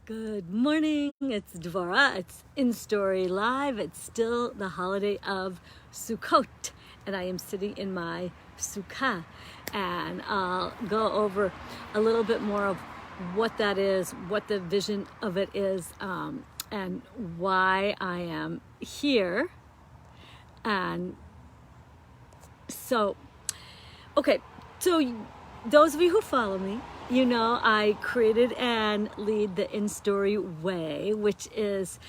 Good morning, it's Devorah. It's InStory Live. It's still the holiday of Sukkoth, and I am sitting in my Sukkah. And I'll go over a little bit more of what that is, what the vision of it is, and why I am here. And so, okay, so those of you who follow me, you know I created and lead the InStory Way, which is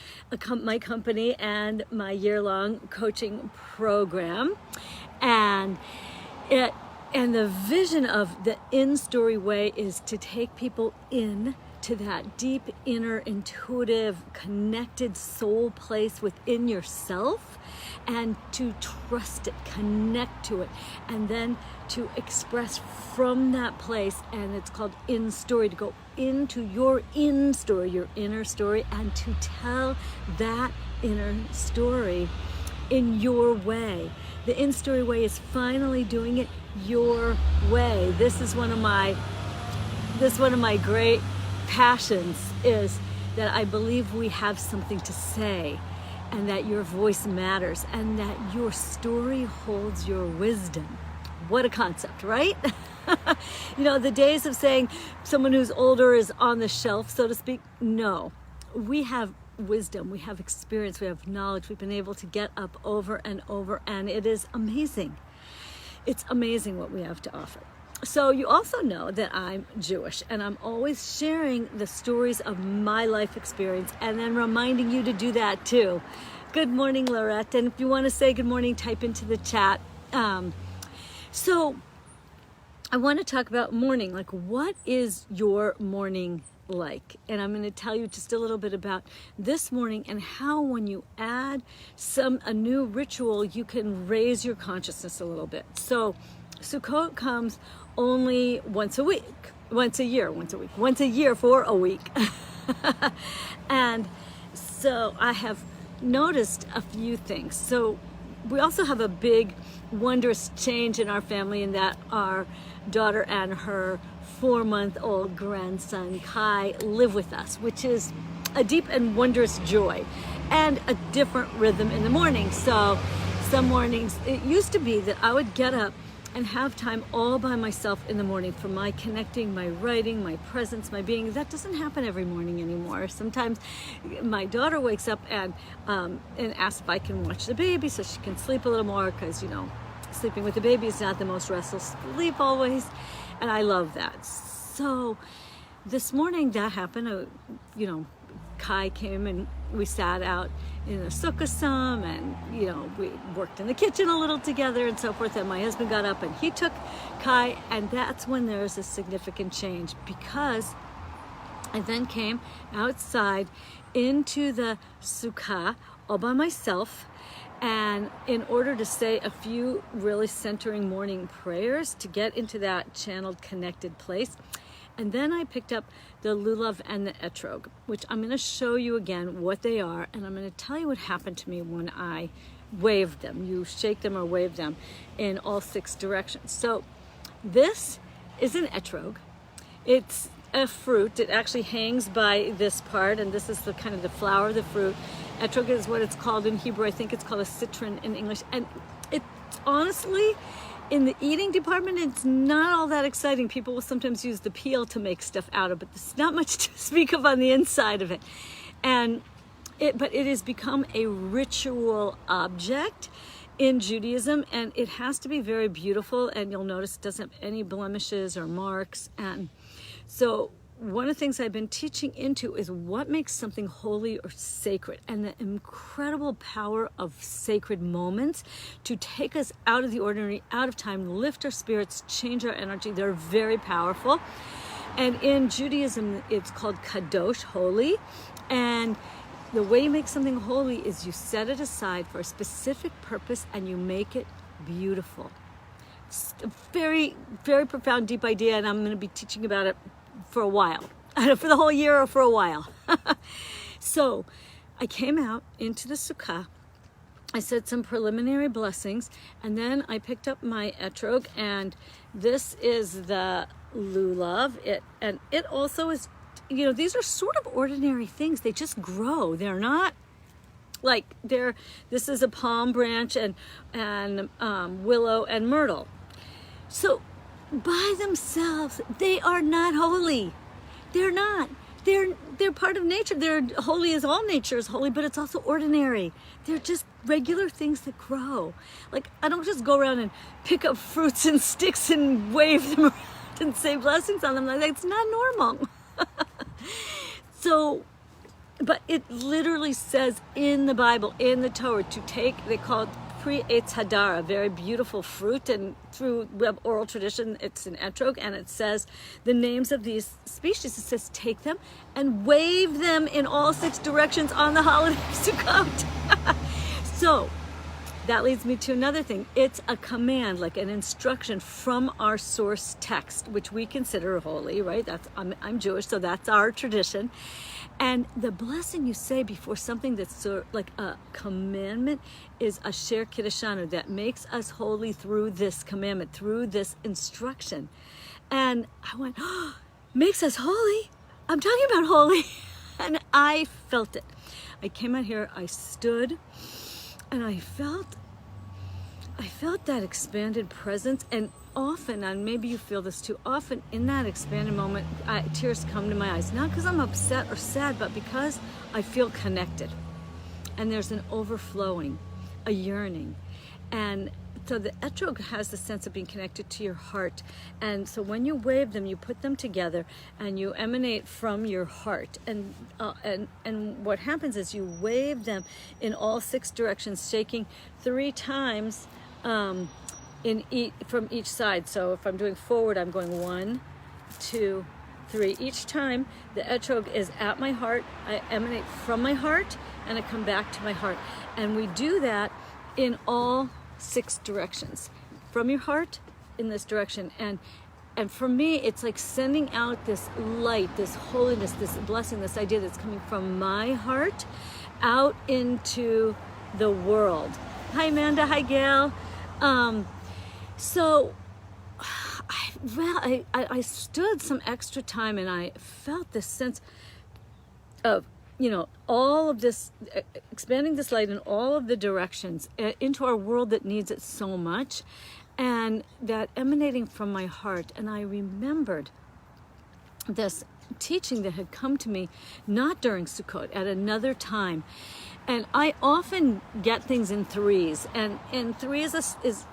my company and my year-long coaching program. And the vision of the InStory Way is to take people in to that deep, inner, intuitive, connected soul place within yourself, and to trust it, connect to it, and then to express from that place. And it's called InStory, to go into your InStory, your inner story, and to tell that inner story in your way. The InStory Way is finally doing it your way. This is one of my great passions, is that I believe we have something to say, and that your voice matters, and that your story holds your wisdom. What a concept, right? You know, the days of saying someone who's older is on the shelf, so to speak. No, we have wisdom, we have experience, we have knowledge. We've been able to get up over and over, and it is amazing. It's amazing what we have to offer. So you also know that I'm Jewish, and I'm always sharing the stories of my life experience, and then reminding you to do that too. Good morning, Lorette. And if you want to say good morning, type into the chat. So I want to talk about morning. Like, what is your morning like? And I'm going to tell you just a little bit about this morning, and how when you add a new ritual, you can raise your consciousness a little bit. So Sukkot comes only once a year for a week. And so I have noticed a few things. So we also have a big, wondrous change in our family, in that our daughter and her 4-month-old grandson Kai live with us, which is a deep and wondrous joy, and a different rhythm in the morning. So some mornings, it used to be that I would get up and have time all by myself in the morning for my connecting, my writing, my presence, my being. That doesn't happen every morning anymore. Sometimes my daughter wakes up and asks if I can watch the baby so she can sleep a little more, because, you know, sleeping with the baby is not the most restful sleep always, and I love that. So this morning that happened. Kai came and we sat out in the Sukkah some, and we worked in the kitchen a little together and so forth. And my husband got up and he took Kai, and that's when there's a significant change, because I then came outside into the Sukkah all by myself, and in order to say a few really centering morning prayers to get into that channeled, connected place. And then I picked up the lulav and the etrog, which I'm going to show you again what they are, and I'm going to tell you what happened to me when I waved them. You shake them or wave them in all 6 directions. So this is an etrog. It's a fruit. It actually hangs by this part, and this is the kind of the flower of the fruit. Etrog is what it's called in Hebrew. I think it's called a citron in English. And it's honestly, in the eating department, it's not all that exciting. People will sometimes use the peel to make stuff out of it. There's not much to speak of on the inside of it. But it has become a ritual object in Judaism, and it has to be very beautiful, and you'll notice it doesn't have any blemishes or marks. And so one of the things I've been teaching into is what makes something holy or sacred, and the incredible power of sacred moments to take us out of the ordinary, out of time, lift our spirits, change our energy. They're very powerful. And in Judaism, it's called kadosh, holy. And the way you make something holy is you set it aside for a specific purpose, and you make it beautiful. It's a very, very profound, deep idea, and I'm going to be teaching about it for a while, for the whole year or for a while. So I came out into the Sukkah. I said some preliminary blessings, and then I picked up my etrog, and this is the lulav. It also is these are sort of ordinary things. They just grow. They're not like this is a palm branch and willow and myrtle. So by themselves, they are not holy. They're not. They're part of nature. They're holy as all nature is holy, but it's also ordinary. They're just regular things that grow. Like, I don't just go around and pick up fruits and sticks and wave them around and say blessings on them. Like, it's not normal. So, but it literally says in the Bible, in the Torah, to take, they call it Pri Eitz Hadar, a very beautiful fruit, and through oral tradition, it's an etrog, and it says the names of these species. It says take them and wave them in all 6 directions on the holiday of Sukkot. So that leads me to another thing. It's a command, like an instruction from our source text, which we consider holy, right? I'm Jewish, so that's our tradition. And the blessing you say before something that's like a commandment is Asher Kiddushanu, that makes us holy through this commandment, through this instruction. And I went, oh, makes us holy? I'm talking about holy. And I felt it. I came out here, I stood, and I felt that expanded presence. And often, and maybe you feel this too, often in that expanded moment, tears come to my eyes. Not because I'm upset or sad, but because I feel connected. And there's an overflowing, a yearning. And so the etrog has the sense of being connected to your heart. And so when you wave them, you put them together and you emanate from your heart. And what happens is you wave them in all 6 directions, shaking 3 times from each side. So if I'm doing forward, I'm going 1, 2, 3. Each time the etrog is at my heart, I emanate from my heart and I come back to my heart. And we do that in all 6 directions. From your heart in this direction. And for me, it's like sending out this light, this holiness, this blessing, this idea that's coming from my heart out into the world. Hi, Amanda. Hi, Gail. So I stood some extra time and I felt this sense of, all of this, expanding this light in all of the directions into our world that needs it so much, and that emanating from my heart. And I remembered this teaching that had come to me not during Sukkot, at another time. And I often get things in 3s, and 3 is it's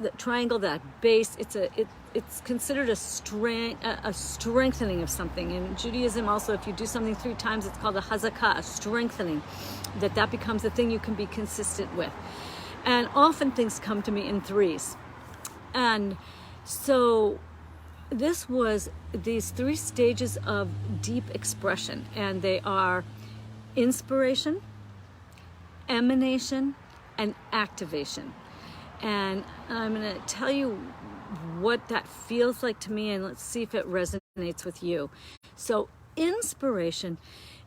the triangle, that base. It's considered a strengthening of something. In Judaism, also, if you do something 3 times, it's called a hazakah, a strengthening. That becomes the thing you can be consistent with. And often things come to me in 3s, and so this was these 3 stages of deep expression, and they are inspiration, emanation, and activation. And I'm going to tell you what that feels like to me, and let's see if it resonates with you. So inspiration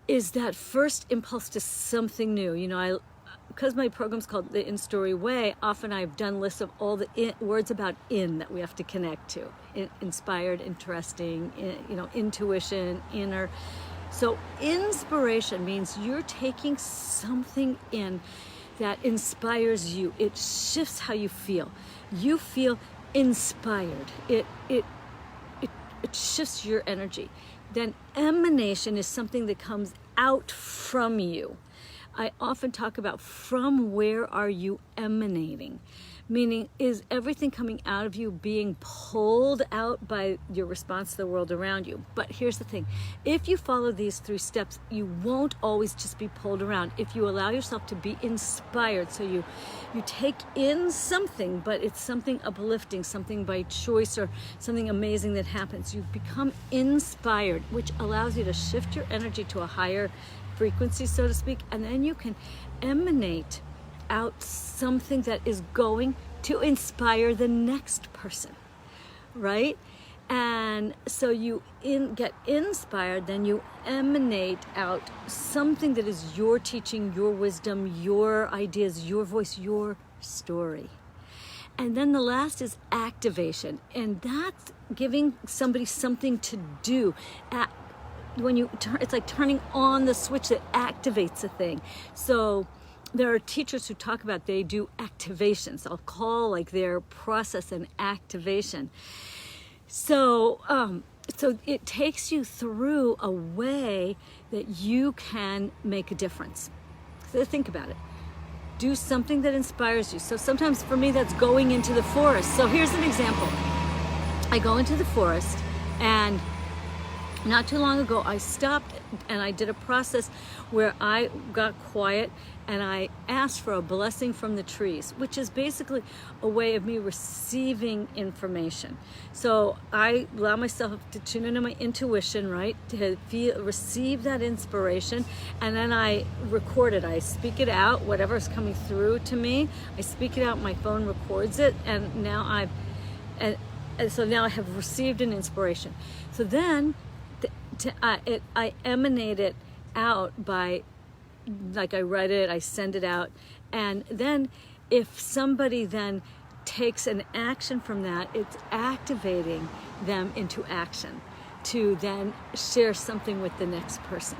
is that first impulse to something new. Because my program's called the InStory Way, often I've done lists of all the words about that we have to connect to. Inspired, interesting, intuition, inner. So inspiration means you're taking something in that inspires you. It shifts how you feel. You feel inspired. It shifts your energy. Then emanation is something that comes out from you. I often talk about from where are you emanating? Meaning, is everything coming out of you being pulled out by your response to the world around you? But here's the thing. If you follow these 3 steps, you won't always just be pulled around. If you allow yourself to be inspired, so you take in something, but it's something uplifting, something by choice or something amazing that happens. You become inspired, which allows you to shift your energy to a higher frequency, so to speak, and then you can emanate out something that is going to inspire the next person, right? And so you get inspired, then you emanate out something that is your teaching, your wisdom, your ideas, your voice, your story. And then the last is activation, and that's giving somebody something to do. it's like turning on the switch that activates a thing. So there are teachers who talk about they do activations. I'll call like their process an activation. So so it takes you through a way that you can make a difference. So think about it. Do something that inspires you. So sometimes for me that's going into the forest. So here's an example. I go into the forest, and not too long ago I stopped and I did a process where I got quiet and I asked for a blessing from the trees, which is basically a way of me receiving information. So I allow myself to tune into my intuition, right? To receive that inspiration, and then I record it. I speak it out, whatever's coming through to me. I speak it out, my phone records it, and now so now I have received an inspiration. So then I emanate it out by, like I write it, I send it out, and then if somebody then takes an action from that, it's activating them into action to then share something with the next person.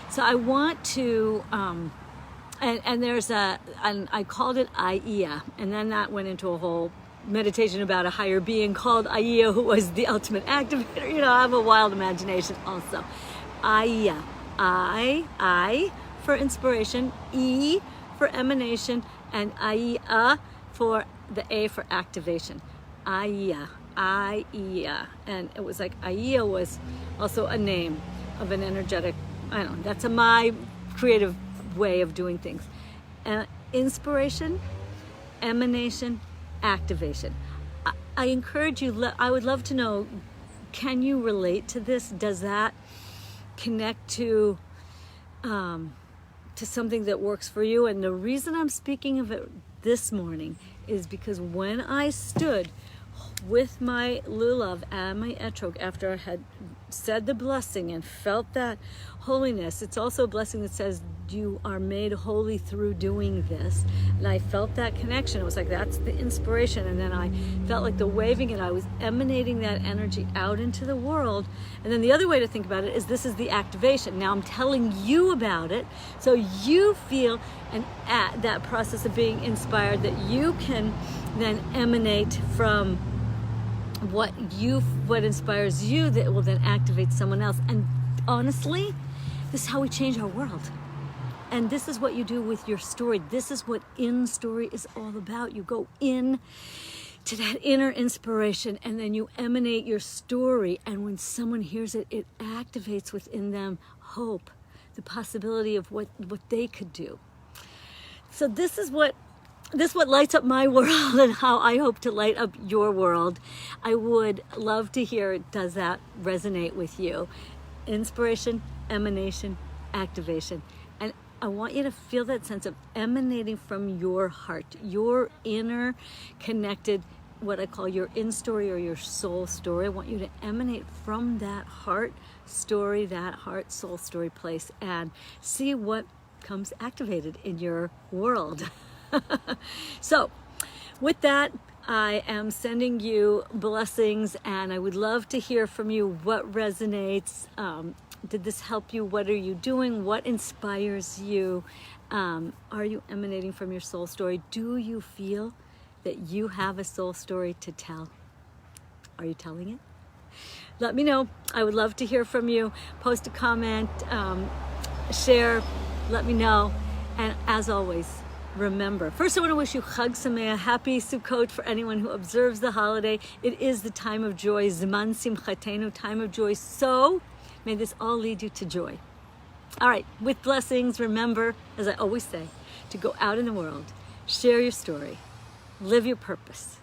So I want to, and there's and I called it Aya, and then that went into a whole meditation about a higher being called Aya, who was the ultimate activator. You know, I have a wild imagination also. Aya, I for inspiration, E for emanation, and Aya for the A for activation. Aya, and it was like Aya was also a name of an energetic, I don't know, that's my creative way of doing things. Inspiration, emanation, activation. I encourage you, I would love to know, can you relate to this? Does that connect to something that works for you? And the reason I'm speaking of it this morning is because when I stood with my lulav and my etrog after I had said the blessing and felt that holiness, it's also a blessing that says you are made holy through doing this, and I felt that connection. It was like, that's the inspiration, and then I felt like the waving, and I was emanating that energy out into the world. And then the other way to think about it is this is the activation. Now I'm telling you about it so you feel that process of being inspired, that you can then emanate from what inspires you, that will then activate someone else. And honestly, this is how we change our world. And this is what you do with your story. This is what InStory is all about. You go in to that inner inspiration, and then you emanate your story. And when someone hears it, it activates within them hope, the possibility of what they could do. So this is what lights up my world, and how I hope to light up your world. I would love to hear, does that resonate with you? Inspiration, emanation, activation. And I want you to feel that sense of emanating from your heart, your inner connected, what I call your InStory or your soul story. I want you to emanate from that heart story, that heart soul story place, and see what comes activated in your world. So with that, I am sending you blessings, and I would love to hear from you. What resonates? Did this help you? What are you doing? What inspires you? Are you emanating from your soul story? Do you feel that you have a soul story to tell? Are you telling it? Let me know. I would love to hear from you. Post a comment, share, let me know. And as always, remember, first I want to wish you Chag Sameach, happy Sukkoth for anyone who observes the holiday. It is the time of joy, Zman Simchatenu, time of joy. So may this all lead you to joy. All right, with blessings, remember, as I always say, to go out in the world, share your story, live your purpose.